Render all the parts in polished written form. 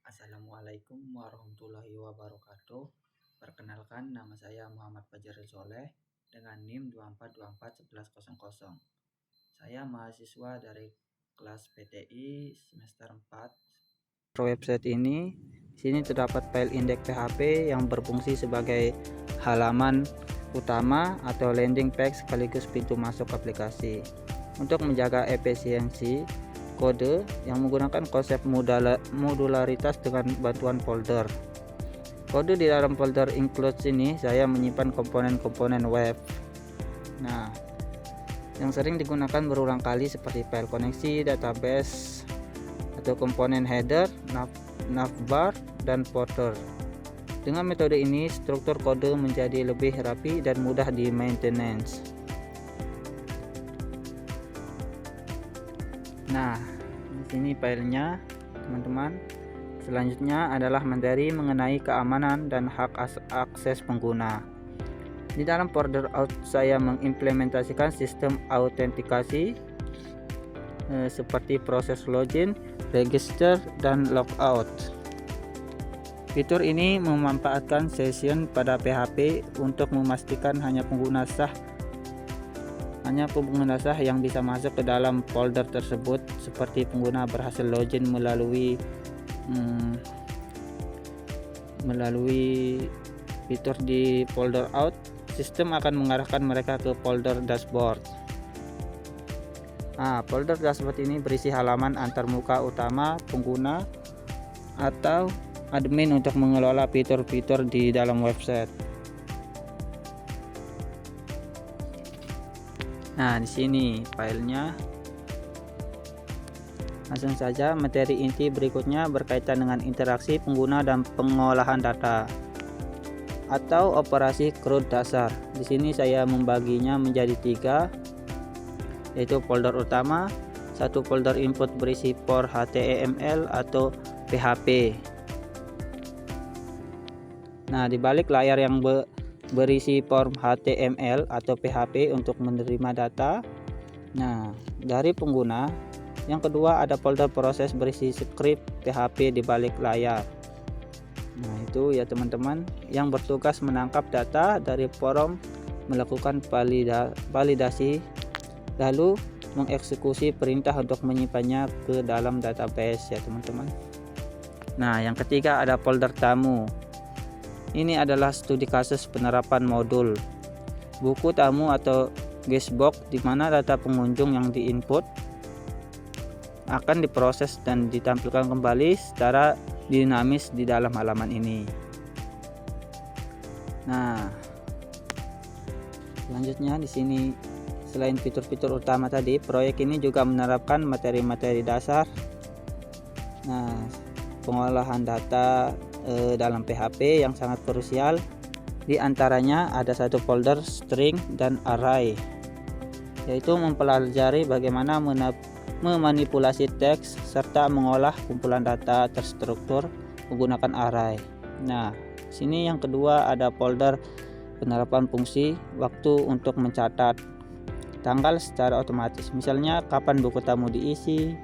Assalamualaikum warahmatullahi wabarakatuh. Perkenalkan, nama saya Muhammad Fajaril Soleh dengan NIM 24241100. Saya mahasiswa dari kelas PTI semester 4. Website ini, di sini terdapat file indeks PHP yang berfungsi sebagai halaman utama atau landing page sekaligus pintu masuk aplikasi. Untuk menjaga efisiensi kode yang menggunakan konsep modularitas dengan bantuan folder. Kode di dalam folder includes ini saya menyimpan komponen-komponen web. Nah, yang sering digunakan berulang kali seperti file koneksi, database, atau komponen header, navbar, dan footer. Dengan metode ini, struktur kode menjadi lebih rapi dan mudah di maintenance. Nah, di sini filenya, teman-teman. Selanjutnya adalah materi mengenai keamanan dan hak akses pengguna. Di dalam folder out saya mengimplementasikan sistem autentikasi seperti proses login, register, dan logout. Fitur ini memanfaatkan session pada PHP untuk memastikan hanya pengguna sah yang bisa masuk ke dalam folder tersebut. Seperti pengguna berhasil login melalui fitur di folder out, sistem akan mengarahkan mereka ke folder dashboard. Folder dashboard ini berisi halaman antarmuka utama pengguna atau admin untuk mengelola fitur-fitur di dalam website. Nah, di sini filenya. Langsung saja, materi inti berikutnya berkaitan dengan interaksi pengguna dan pengolahan data atau operasi CRUD dasar. Di sini saya membaginya menjadi 3, yaitu folder utama, satu folder input berisi for HTML atau PHP. Nah, di balik layar yang berisi form HTML atau PHP untuk menerima data. Nah, dari pengguna. Yang kedua ada folder proses berisi script PHP di balik layar. Nah, itu ya teman-teman, yang bertugas menangkap data dari form, melakukan validasi, lalu mengeksekusi perintah untuk menyimpannya ke dalam database ya teman-teman. Nah, yang ketiga ada folder tamu. Ini adalah studi kasus penerapan modul buku tamu atau guestbox, di mana data pengunjung yang diinput akan diproses dan ditampilkan kembali secara dinamis di dalam halaman ini. Nah, selanjutnya di sini selain fitur-fitur utama tadi, proyek ini juga menerapkan materi-materi dasar. Nah, pengolahan data dalam PHP yang sangat krusial. Di antaranya ada satu folder string dan array, yaitu mempelajari bagaimana memanipulasi teks serta mengolah kumpulan data terstruktur menggunakan array. Nah, sini yang kedua ada folder penerapan fungsi waktu untuk mencatat tanggal secara otomatis, misalnya kapan buku tamu diisi.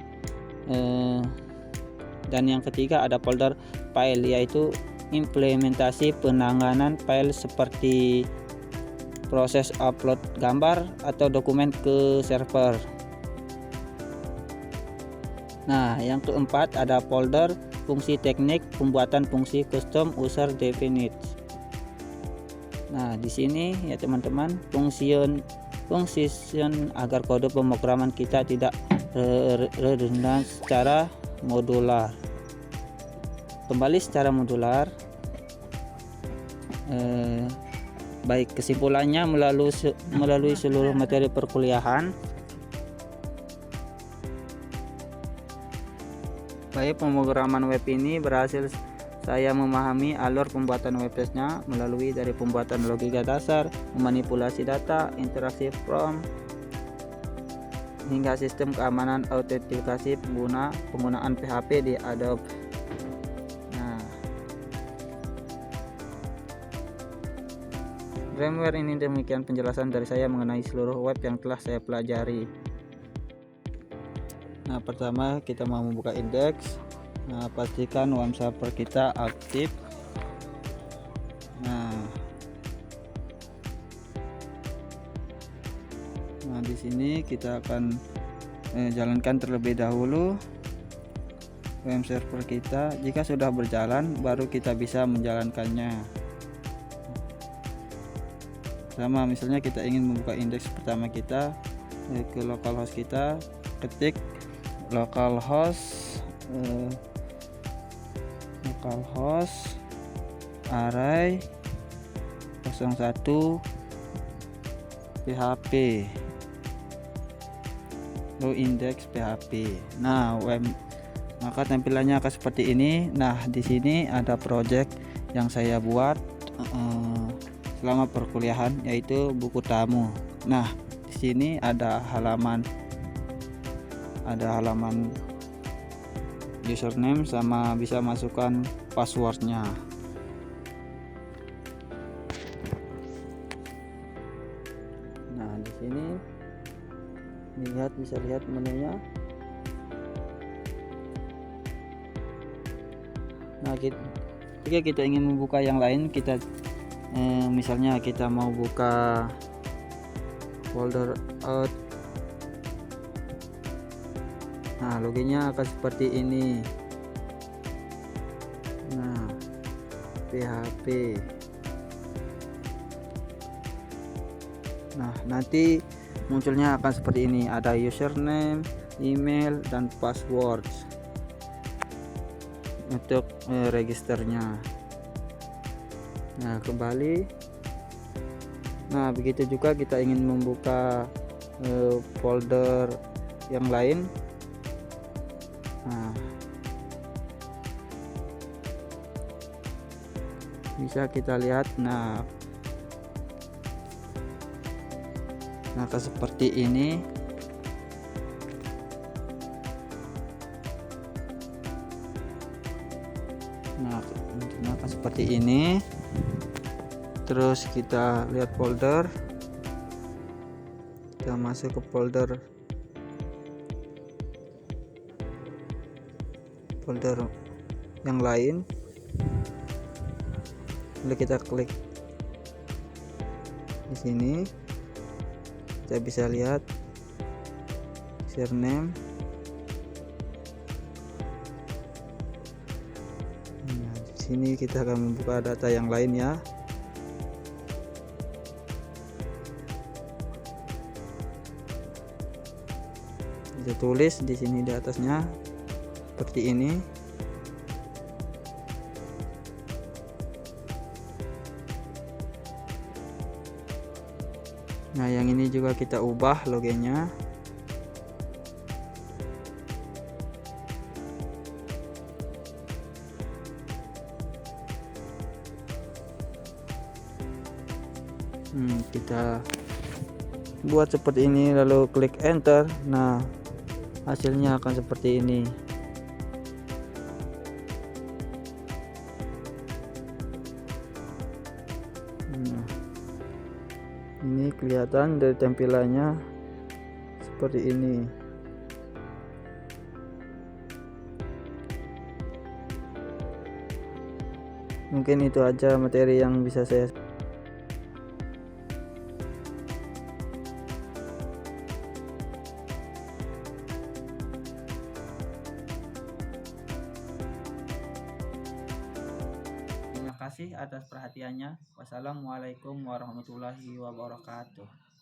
Dan yang ketiga ada folder file, yaitu implementasi penanganan file seperti proses upload gambar atau dokumen ke server. Nah, yang keempat ada folder fungsi teknik pembuatan fungsi custom user defined. Nah, di sini ya teman-teman, function agar kode pemrograman kita tidak redundant secara modular. Kembali secara modular. Baik, kesimpulannya melalui seluruh materi perkuliahan, baik pemrograman web ini berhasil saya memahami alur pembuatan website-nya melalui dari pembuatan logika dasar, memanipulasi data, interaksi form, hingga sistem keamanan autentikasi penggunaan PHP di Adobe. Nah, Framework ini demikian penjelasan dari saya mengenai seluruh web yang telah saya pelajari. Nah, pertama kita mau membuka indeks. Nah, pastikan WAM server kita aktif. Nah, di sini kita akan jalankan terlebih dahulu WAM server kita. Jika sudah berjalan, baru kita bisa menjalankannya. Sama misalnya kita ingin membuka indeks pertama kita, ke localhost kita, ketik localhost array 01 php low index php. Nah, maka tampilannya akan seperti ini. Nah, di sini ada project yang saya buat selama perkuliahan, yaitu buku tamu. Nah, di sini ada halaman username sama bisa masukkan passwordnya. Nah, di sini bisa lihat menunya. Nah, jika kita ingin membuka yang lain, kita misalnya kita mau buka folder out. Nah, loginnya akan seperti ini. Nah, PHP. Nah, nanti munculnya akan seperti ini, ada username, email, dan password untuk registernya. Nah, kembali. Nah, begitu juga kita ingin membuka folder yang lain. Nah, bisa kita lihat. Nah, seperti ini. Nah, seperti ini. Terus kita lihat folder, kita masuk ke folder yang lain, lalu kita klik di sini. Kita bisa lihat username. Nah, di sini kita akan membuka data yang lain ya. Kita tulis di sini di atasnya seperti ini. Nah, yang ini juga kita ubah logonya. Kita buat seperti ini, lalu klik enter. Nah, hasilnya akan seperti ini. Nah, ini kelihatan dari tampilannya seperti ini. Mungkin itu aja materi yang bisa saya. Terima kasih atas perhatiannya. Wassalamualaikum warahmatullahi wabarakatuh.